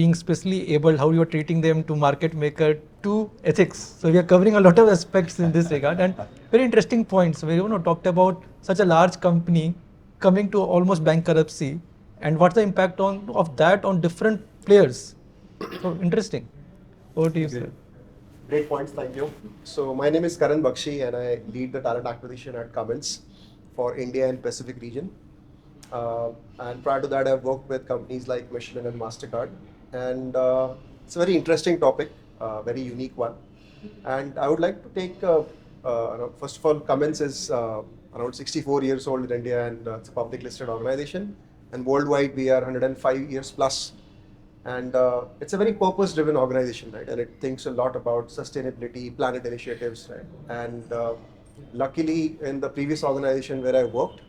being specially able, how you are treating them, to market maker, to ethics. So we are covering a lot of aspects in this regard, and very interesting points. We talked about such a large company coming to almost bankruptcy, and what's the impact of that on different players. So interesting. Over to you, sir. Great points, thank you. So my name is Karan Bakshi and I lead the talent acquisition at Cummins for India and Pacific region. And prior to that, I've worked with companies like Michelin and MasterCard. And it's a very interesting topic, very unique one. And I would like to take, first of all, Cummins is around 64 years old in India and it's a public listed organization. And worldwide, we are 105 years plus. And it's a very purpose-driven organization, right? And it thinks a lot about sustainability, planet initiatives, right? And luckily, in the previous organization where I worked,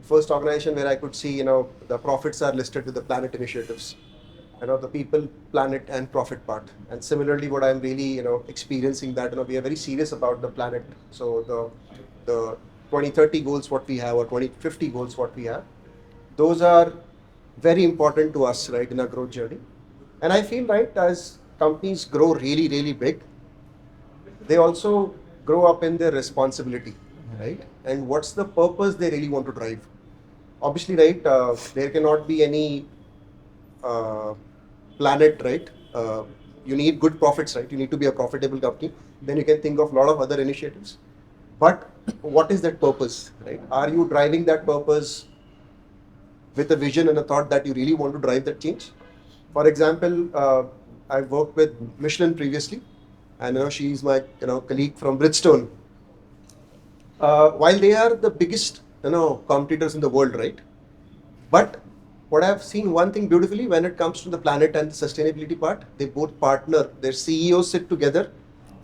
first organization where I could see, the profits are listed with the planet initiatives, the people, planet, and profit part. And similarly, what I'm really, experiencing that, we are very serious about the planet. So the 2030 goals what we have, or 2050 goals what we have, those are very important to us, right, in our growth journey. And I feel, right, as companies grow really, really big, they also grow up in their responsibility, right? And what's the purpose they really want to drive? Obviously, right, there cannot be any planet, right? You need good profits, right? You need to be a profitable company. Then you can think of a lot of other initiatives. But what is that purpose, right? Are you driving that purpose with a vision and a thought that you really want to drive that change? For example, I've worked with Michelin previously, and she's my colleague from Bridgestone. While they are the biggest competitors in the world, right? But what I've seen one thing beautifully when it comes to the planet and the sustainability part, they both partner. Their CEOs sit together,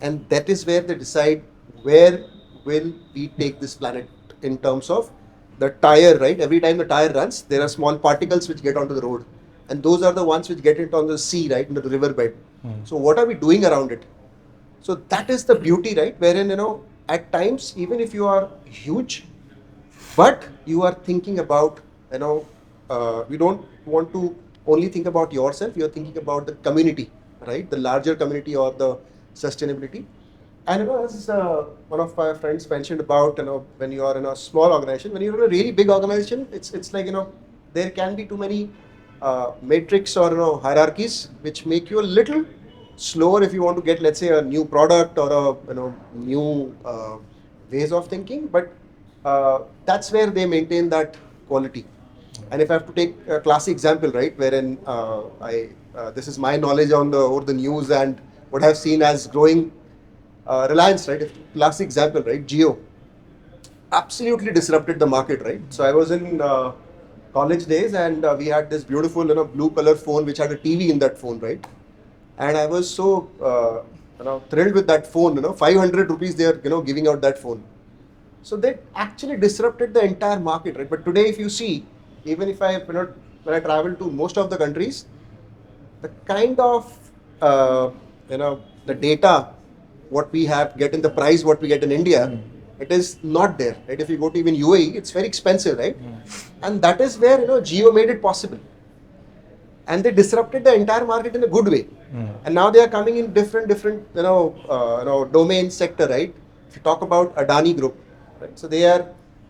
and that is where they decide where will we take this planet in terms of the tire, right? Every time the tire runs, there are small particles which get onto the road. And those are the ones which get into the sea, right, into the riverbed. So what are we doing around it? So that is the beauty, right? Wherein, at times, even if you are huge, but you are thinking about, we don't want to only think about yourself, you're thinking about the community, right? The larger community or the sustainability. And as one of my friends mentioned about, when you are in a small organization, when you're in a really big organization, it's like, there can be too many matrix or hierarchies which make you a little slower if you want to get, let's say, a new product or a new ways of thinking. But that's where they maintain that quality. And if I have to take a classic example, right, wherein this is my knowledge on over the news and what I've seen as growing. Reliance, right? Classic example, right? Jio absolutely disrupted the market, right? So I was in college days, and we had this beautiful, blue color phone which had a TV in that phone, right? And I was so, thrilled with that phone. 500 rupees they are, giving out that phone. So they actually disrupted the entire market, right? But today, if you see, even if I, when I travel to most of the countries, the kind of, the data what we have get in the price what we get in India, it is not there, right? If you go to even UAE, it's very expensive, right? And that is where Jio made it possible, and they disrupted the entire market in a good way. And now they are coming in different domain sector, right? If you talk about Adani Group, right? So they are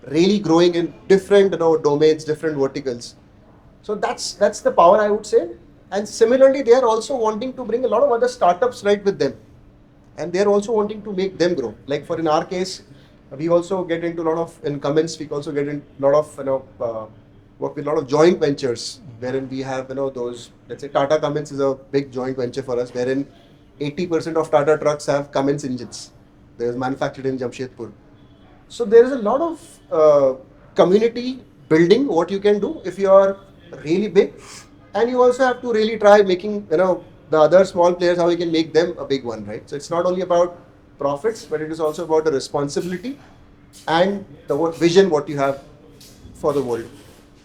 really growing in different domains, different verticals. So that's the power, I would say. And similarly, they are also wanting to bring a lot of other startups right with them. And they're also wanting to make them grow. Like in our case, we also get into a lot of, in Cummins, we also get in a lot of, work with a lot of joint ventures, wherein we have, those, let's say Tata Cummins is a big joint venture for us, wherein 80% of Tata trucks have Cummins engines. They're manufactured in Jamshedpur. So there is a lot of community building, what you can do if you are really big. And you also have to really try making, the other small players, how you can make them a big one, right? So it's not only about profits, but it is also about the responsibility and the vision what you have for the world.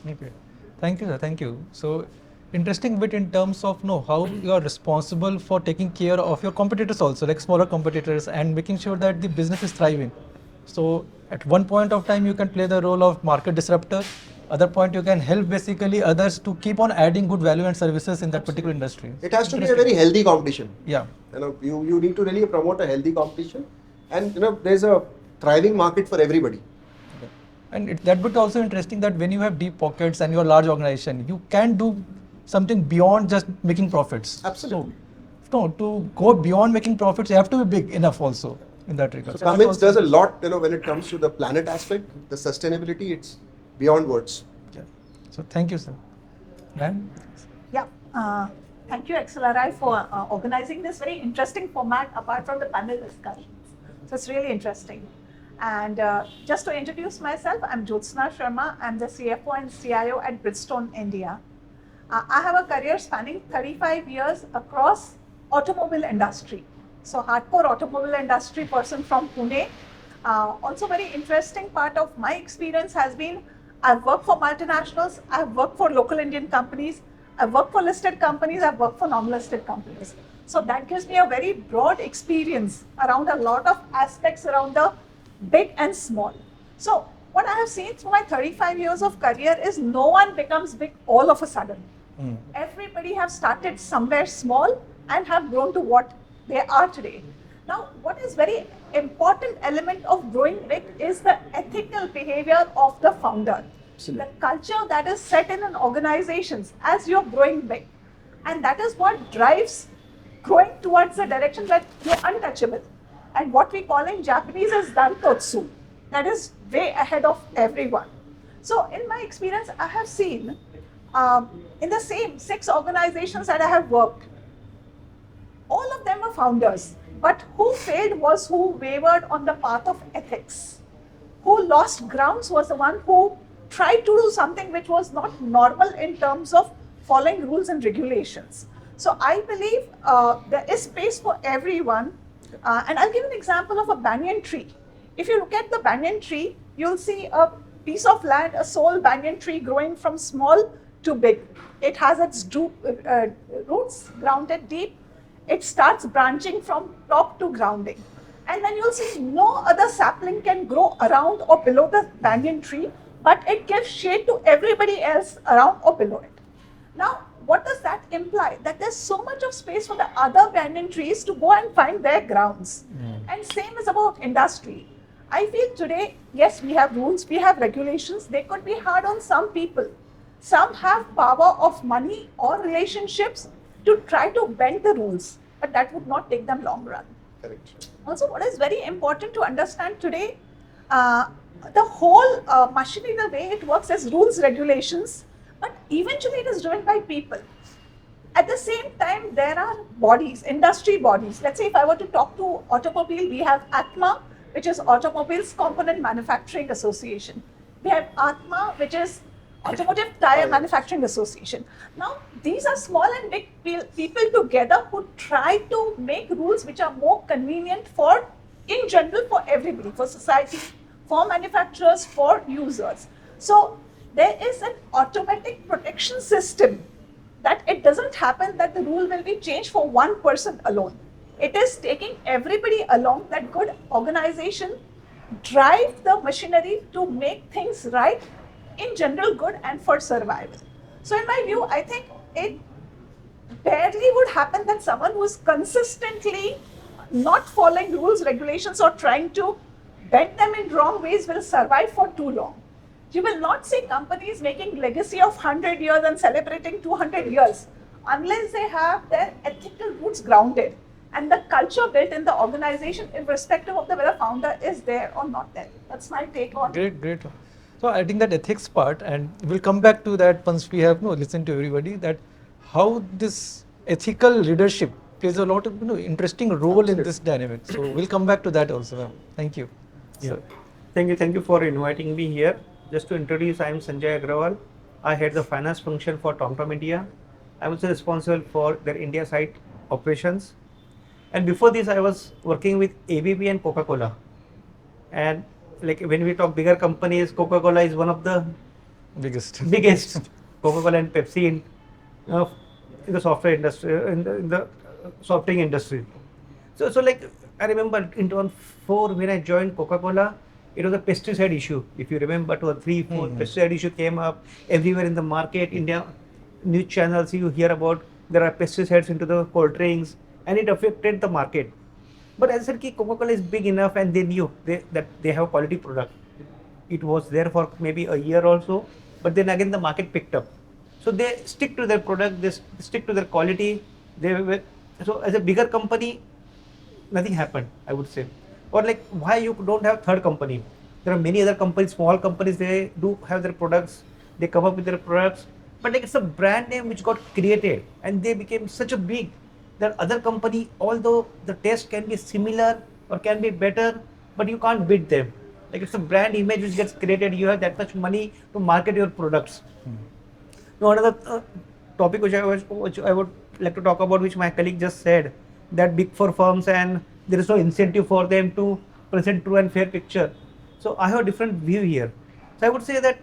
Okay. Thank you, sir. Thank you. So interesting bit in terms of how you are responsible for taking care of your competitors also, like smaller competitors, and making sure that the business is thriving. So at one point of time, you can play the role of market disruptor, Other point, you can help basically others to keep on adding good value and services in that particular industry. It has to be a very healthy competition. Yeah. You need to really promote a healthy competition, and there's a thriving market for everybody. And that would also interesting that when you have deep pockets and you're a large organization, you can do something beyond just making profits. Absolutely. So, to go beyond making profits, you have to be big enough also in that regard. So Cummins does a lot, when it comes to the planet aspect, the sustainability, it's beyond words. Yeah. So thank you, sir. Ma'am? Yeah, thank you XLRI for organizing this very interesting format apart from the panel discussions. So it's really interesting. And just to introduce myself, I'm Jyotsna Sharma. I'm the CFO and CIO at Bridgestone, India. I have a career spanning 35 years across automobile industry. So hardcore automobile industry person from Pune. Also very interesting part of my experience has been I've worked for multinationals, I've worked for local Indian companies, I've worked for listed companies, I've worked for non-listed companies. So that gives me a very broad experience around a lot of aspects around the big and small. So what I have seen through my 35 years of career is no one becomes big all of a sudden. Everybody have started somewhere small and have grown to what they are today. Now, what is very important element of growing big is the ethical behavior of the founder. Absolutely. The culture that is set in an organizations as you're growing big. And that is what drives growing towards the direction that you're untouchable. And what we call in Japanese as dantotsu. That is way ahead of everyone. So in my experience, I have seen in the same 6 organizations that I have worked, all of them are founders. But who failed was who wavered on the path of ethics. Who lost grounds was the one who tried to do something which was not normal in terms of following rules and regulations. So I believe there is space for everyone. And I'll give an example of a banyan tree. If you look at the banyan tree, you'll see a piece of land, a sole banyan tree growing from small to big. It has its roots grounded deep. It starts branching from top to grounding. And then you'll see no other sapling can grow around or below the banyan tree, but it gives shade to everybody else around or below it. Now, what does that imply? That there's so much of space for the other banyan trees to go and find their grounds. And same is about industry. I feel today, yes, we have rules, we have regulations. They could be hard on some people. Some have power of money or relationships to try to bend the rules, but that would not take them long run. Correct. Also, what is very important to understand today, the whole machinery, the way it works is rules, regulations, but eventually it is driven by people. At the same time, there are bodies, industry bodies. Let's say if I were to talk to automobile, we have ATMA, which is Automobiles Component Manufacturing Association. We have ATMA, which is Automotive Tire Manufacturing Association. Now, these are small and big people together who try to make rules which are more convenient for, in general, for everybody, for society, for manufacturers, for users. So, there is an automatic protection system that it doesn't happen that the rule will be changed for one person alone. It is taking everybody along, that good organization drive the machinery to make things right in general good and for survival. So in my view, I think it barely would happen that someone who is consistently not following rules, regulations or trying to bend them in wrong ways will survive for too long. You will not see companies making legacy of 100 years and celebrating 200 years unless they have their ethical roots grounded and the culture built in the organization irrespective of the whether founder is there or not there. That's my take on it. Great. So I think that ethics part, and we'll come back to that once we have listened to everybody, that how this ethical leadership plays a lot of interesting role in this dynamic. So we'll come back to that also, ma'am. Thank you. Yeah. So, Thank you for inviting me here. Just to introduce, I am Sanjay Agrawal. I head the finance function for TomTom India. I am also responsible for their India site operations. And before this, I was working with ABB and Coca-Cola. And like when we talk bigger companies, Coca-Cola is one of the biggest. Coca-Cola and Pepsi in the software industry, in the soft drink industry. So like I remember in 2004 when I joined Coca-Cola, It was a pesticide issue. If you remember, 2 or 3, 4 pesticide issue came up everywhere in the market. India news channels, you hear about there are pesticides into the cold drinks, and it affected the market. But as I said, Coca-Cola is big enough, and they knew that they have a quality product. It was there for maybe a year or so, but then again the market picked up. So they stick to their product, they stick to their quality. So as a bigger company, nothing happened, I would say. Or like, why you don't have third company? There are many other companies, small companies, they do have their products, they come up with their products, but like it's a brand name which got created and they became such a big that other company, although the taste can be similar or can be better, but you can't beat them. Like it's a brand image which gets created, you have that much money to market your products. Now another topic which I would like to talk about, which my colleague just said, that big four firms and there is no incentive for them to present true and fair picture. So I have a different view here. So I would say that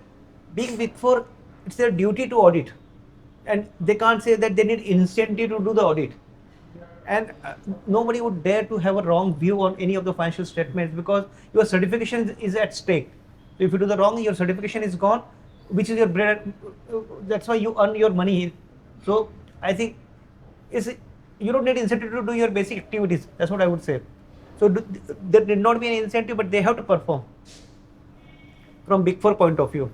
being big four, it's their duty to audit, and they can't say that they need incentive to do the audit. And nobody would dare to have a wrong view on any of the financial statements because your certification is at stake. So if you do the wrong, your certification is gone, which is your bread. That's why you earn your money. So I think you don't need incentive to do your basic activities. That's what I would say. So there did not be any incentive, but they have to perform from Big Four point of view.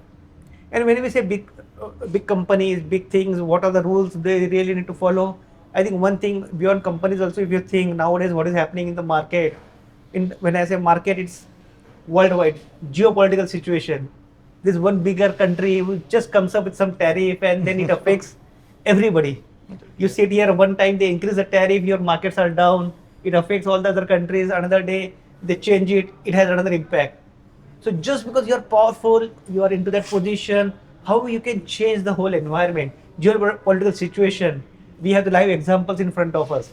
And when we say big companies, big things, what are the rules they really need to follow? I think one thing beyond companies also, if you think nowadays what is happening in the market, when I say market, it's worldwide, geopolitical situation. This one bigger country who just comes up with some tariff and then it affects everybody. You sit here, one time they increase the tariff, your markets are down, it affects all the other countries, another day they change it, it has another impact. So just because you are powerful, you are into that position, how you can change the whole environment, geopolitical situation. We have the live examples in front of us.